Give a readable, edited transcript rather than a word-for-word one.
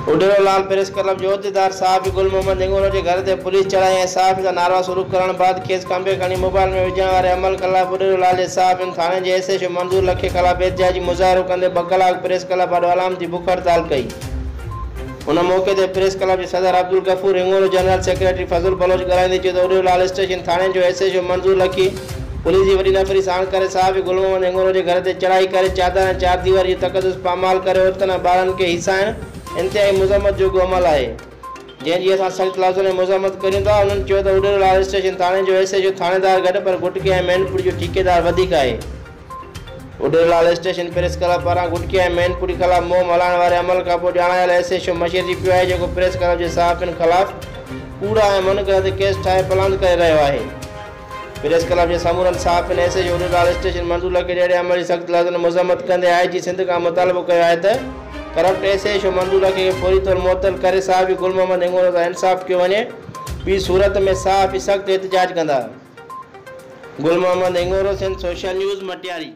Uderolal press club जो उहिदेदार साहिब गुल मोहम्मद हिंगोरो के घर से पुलिस चढ़ाई ऐं साहिब का नारा शुरू करण बाद खेस खंबे खणी मोबाइल में विझण वारे अमल खिलाफ उडेरोलाल जे साहिब थाने के एसएचओ मंजूर लखे खिलाफ एहतिजाजी मुज़ाहिरो कंदे 2 कलाक प्रेस क्लब ॾाढो अलामती बुख हड़ताल कई। उन मौके ते प्रेस क्लब के सदर अब्दुल गफूर हिंगोरो जनरल सेक्रेटरी फजल बलोच ॻाल्हाईंदे चयो त उडेरोलाल स्टेशन थाने जो एसएचओ मंजूर लखी पुलिस की वही नफरी साण करे साहिब गुल मोहम्मद हिंगोरो के घर से चढ़ाई करे चादर ऐं 4 दीवार की तकदुस पामाल करे औरतन ॿारनि के हिसाइण इंतहाई मुज़म्मत जो अमल है जैसी अस सख्त लफ्ज़ों में मुज़म्मत करूँ था। उन्होंने चयो त उडेरोलाल स्टेशन थाने जो एसएचओ थानेदार गड पर गुटके ऐं मैनपुरी जो ठेकेदार वधीक है। उडेरोलाल स्टेशन प्रेस क्लब पारां गुटके ऐं मैनपुरी खिलाफ मुंहुं हलाइण वारे अमल का पोइ ॼाणायल एसएचओ मशीर पियो है जो प्रेस क्लब के साहिबनि खिलाफ कूड़ा ऐं मनगढ़ंत केस ठाहे पलांद करे रहियो आहे। प्रेस क्लब के समूरन साहिबनि एसएचओ उडेरोलाल स्टेशन मंजूर लखे जहिड़े अमल जी सख्त लफ्ज़ों में मुज़म्मत कंदे आईजी सिंध का मुतालबो कयो आहे त करप्ट एसएचओ मंजूर लखे के फौरी तौर मुअत्तल करे साहिब गुल मोहम्मद हिंगोरो सां इंसाफ़ कयो वञे। ॿी सूरत में साहिब सख्त एहतिजाज कंदा। गुल मोहम्मद हिंगोरो सिंध सोशल न्यूज़ मटियारी।